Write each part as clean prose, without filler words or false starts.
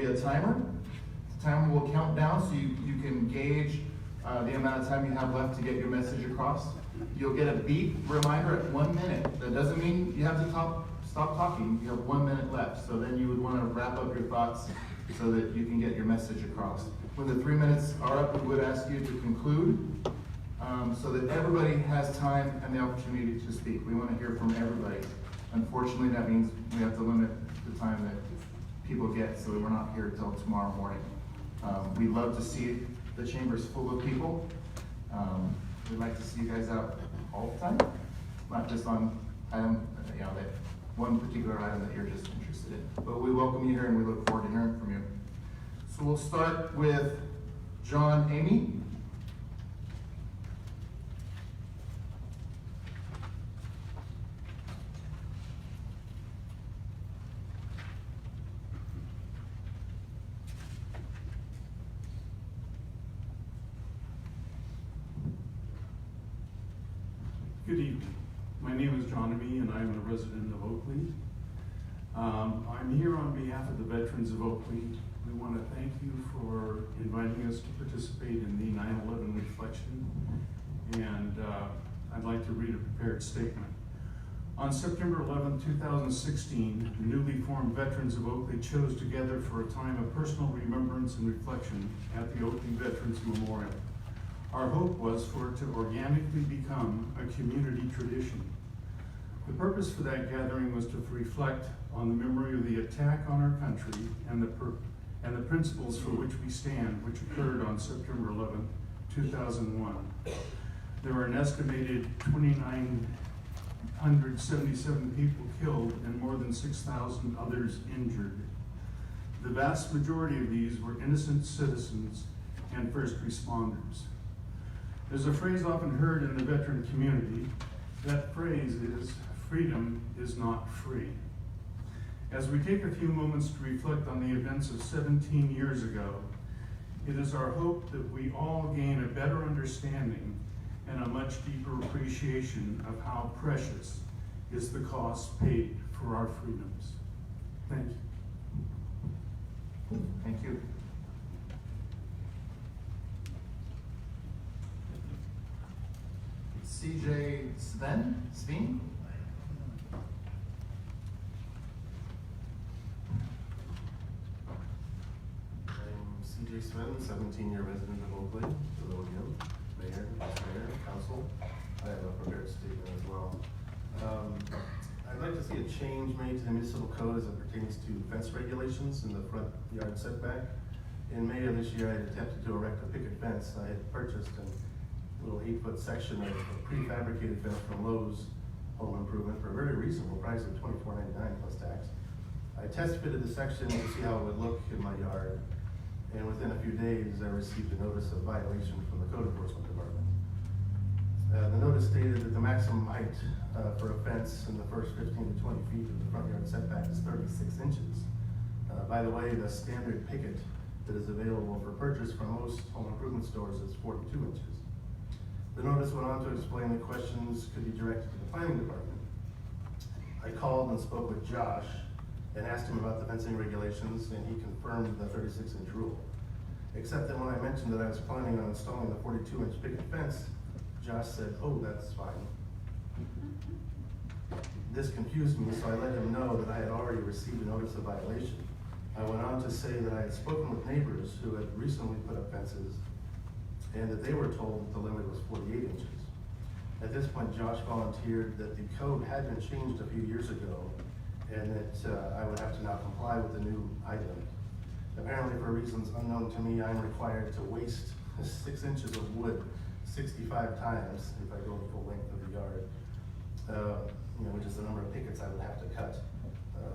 be a timer. The timer will count down so you can gauge the amount of time you have left to get your message across. You'll get a beep reminder at 1 minute. That doesn't mean you have to stop talking. You have 1 minute left. So then you would want to wrap up your thoughts so that you can get your message across. When the 3 minutes are up, we would ask you to conclude so that everybody has time and the opportunity to speak. We want to hear from everybody. Unfortunately, that means we have to limit the time that people get, so we're not here until tomorrow morning. We'd love to see the chambers full of people. We'd like to see you guys out all the time, not just on item, that one particular item that you're just interested in. But we welcome you here and we look forward to hearing from you. So we'll start with John Amy. Good evening. My name is John Amy, and I'm a resident of Oakley. I'm here on behalf of the veterans of Oakley. We want to thank you for inviting us to participate in the 9/11 reflection, and I'd like to read a prepared statement. On September 11, 2016, the newly formed veterans of Oakley chose to gather for a time of personal remembrance and reflection at the Oakley Veterans Memorial. Our hope was for it to organically become a community tradition. The purpose for that gathering was to reflect on the memory of the attack on our country and the principles for which we stand, which occurred on September 11, 2001. There were an estimated 2,977 people killed and more than 6,000 others injured. The vast majority of these were innocent citizens and first responders. There's a phrase often heard in the veteran community. That phrase is, freedom is not free. As we take a few moments to reflect on the events of 17 years ago, it is our hope that we all gain a better understanding and a much deeper appreciation of how precious is the cost paid for our freedoms. Thank you. Thank you. CJ Sveen? I'm CJ Sven, 17-year resident of Oakley, Philodium, Mayor, Vice Mayor, Council. I have a prepared statement as well. I'd like to see a change made to the municipal code as it pertains to fence regulations in the front yard setback. In May of this year, I had attempted to erect a picket fence. I had purchased a little 8-foot section of a prefabricated fence from Lowe's Home Improvement for a very reasonable price of $24.99 plus tax. I test fitted the section to see how it would look in my yard, and within a few days I received a notice of violation from the Code Enforcement Department. The notice stated that the maximum height for a fence in the first 15 to 20 feet of the front yard setback is 36 inches. By the way, the standard picket that is available for purchase from most home improvement stores is 42 inches. The notice went on to explain that questions could be directed to the planning department. I called and spoke with Josh and asked him about the fencing regulations, and he confirmed the 36-inch rule. Except that when I mentioned that I was planning on installing the 42-inch picket fence, Josh said, "Oh, that's fine." This confused me, so I let him know that I had already received a notice of violation. I went on to say that I had spoken with neighbors who had recently put up fences and that they were told that the limit was 48 inches. At this point, Josh volunteered that the code had been changed a few years ago and that I would have to now comply with the new height limit. Apparently, for reasons unknown to me, I'm required to waste 6 inches of wood 65 times if I go the full length of the yard, which is the number of pickets I would have to cut,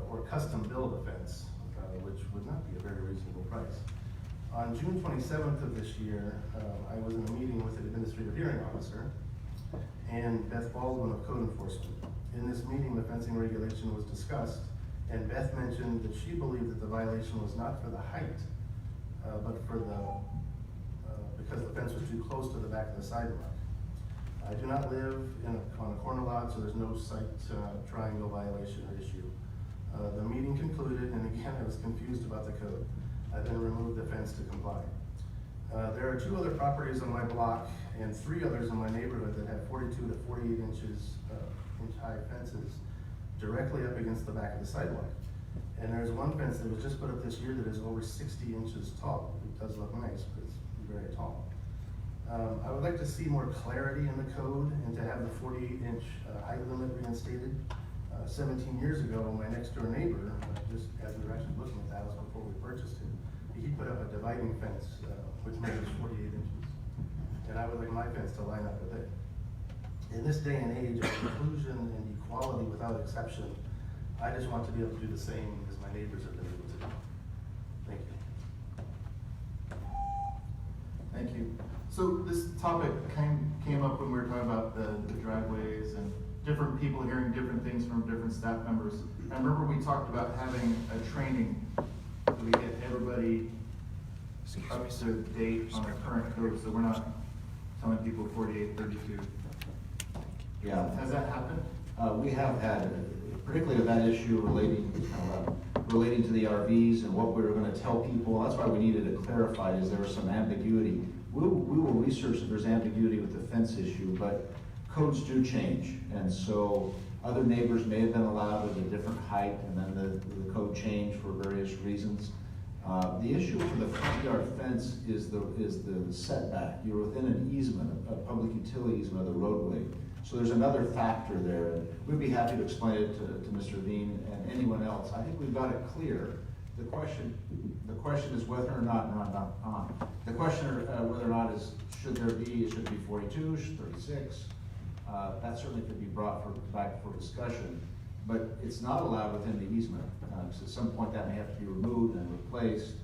or custom build a fence, which would not be a very reasonable price. On June 27th of this year, I was in a meeting with the administrative hearing officer and Beth Baldwin of Code Enforcement. In this meeting, the fencing regulation was discussed, and Beth mentioned that she believed that the violation was not for the height, but for because the fence was too close to the back of the sidewalk. I do not live on a corner lot, so there's no site triangle violation or issue. The meeting concluded, and again, I was confused about the code. I then removed the fence to comply. There are 2 other properties on my block and 3 others in my neighborhood that have 42 to 48 inch high fences directly up against the back of the sidewalk. And there's one fence that was just put up this year that is over 60 inches tall. It does look nice, but it's very tall. I would like to see more clarity in the code and to have the 48-inch height limit reinstated. 17 years ago, my next door neighbor, just as we were actually looking at the house before we purchased it, he put up a dividing fence, which measures 48 inches. And I would like my fence to line up with it. In this day and age of inclusion and equality without exception, I just want to be able to do the same as my neighbors have been able to do. Thank you. Thank you. So this topic came up when we were talking about the driveways and different people hearing different things from different staff members. I remember we talked about having a training so we get everybody up to date on the current code, so we're not telling people 48, 32. Yeah. Has that happened? We have had, particularly with that issue relating to the RVs and what we were going to tell people. That's why we needed it clarified, is there was some ambiguity. We will research if there's ambiguity with the fence issue, but codes do change. And so other neighbors may have been allowed at a different height, and then the code changed for various reasons. The issue for the front yard fence is the setback. You're within an easement, a public utility easement of the roadway. So there's another factor there, and we'd be happy to explain it to Mr. Bean and anyone else. I think we've got it clear. The question is whether or not, the question whether or not is, should there be, should it be 42, should 36? That certainly could be brought back for discussion, but it's not allowed within the easement. So at some point that may have to be removed and replaced.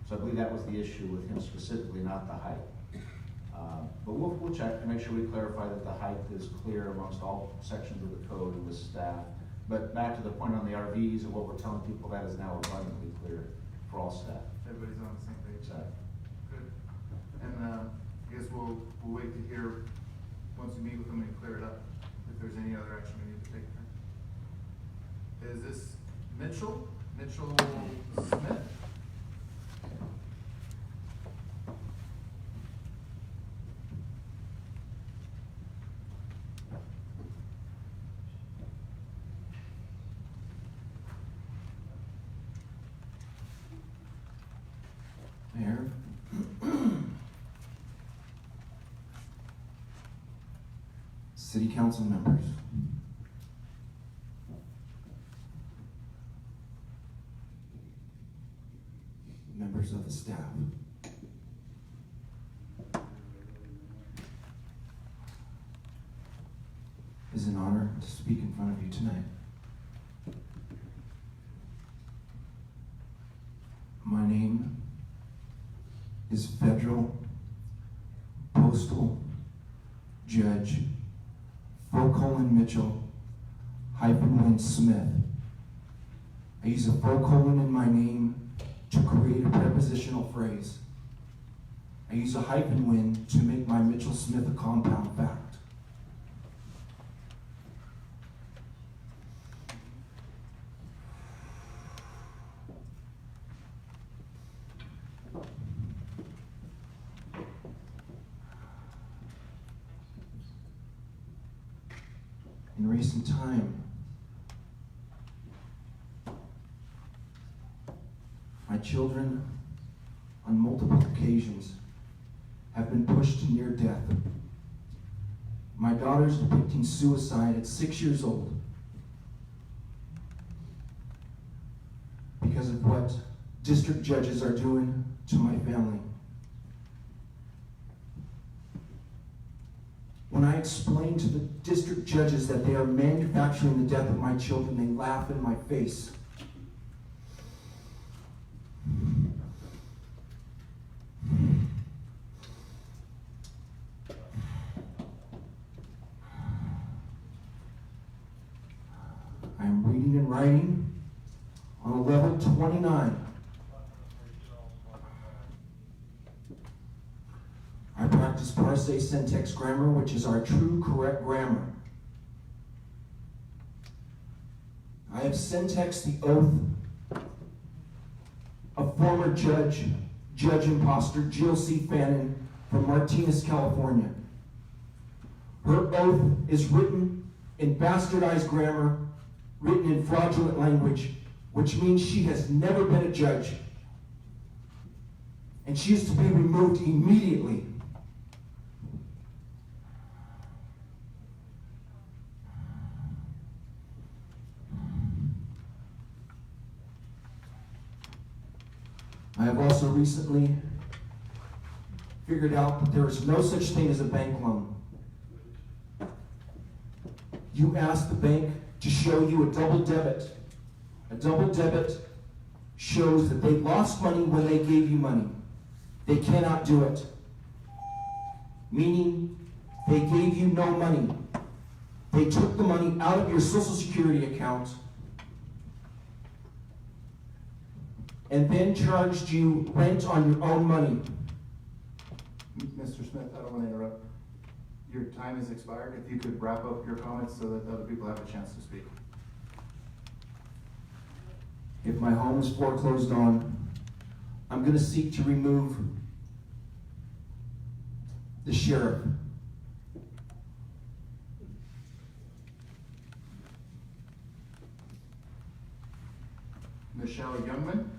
So I believe that was the issue with him specifically, not the height. But we'll check to make sure we clarify that the height is clear amongst all sections of the code and with staff. But back to the point on the RVs and what we're telling people, that is now abundantly clear for all staff. Everybody's on the same page. Exactly. Good. And I guess we'll wait to hear, once we meet with them and clear it up, if there's any other action we need to take. Is this Mitchell Smith? Mayor, City Council members, members of the staff, it is an honor to speak in front of you tonight. My name is Federal Postal Judge Mitchel _ Smith. I use a colon in my name to create a prepositional phrase. I use a hyphen to make my Mitchell Smith a compound fact. In recent time, my children, on multiple occasions, have been pushed to near death. My daughter's depicting suicide at 6 years old because of what district judges are doing to my family. When I explain to the district judges that they are manufacturing the death of my children, they laugh in my face. I am reading and writing on a level 29. I practice parse syntax grammar, which is our true correct grammar. I have syntaxed the oath of former judge, Judge Imposter Jill C. Fannin from Martinez, California. Her oath is written in bastardized grammar, written in fraudulent language, which means she has never been a judge. And she is to be removed immediately. I have also recently figured out that there is no such thing as a bank loan. You ask the bank to show you a double debit. A double debit shows that they lost money when they gave you money. They cannot do it. Meaning, they gave you no money. They took the money out of your Social Security account and then charged you rent on your own money. Mr. Smith, I don't want to interrupt. Your time has expired. If you could wrap up your comments so that other people have a chance to speak. If my home is foreclosed on, I'm going to seek to remove the sheriff. Michelle Youngman?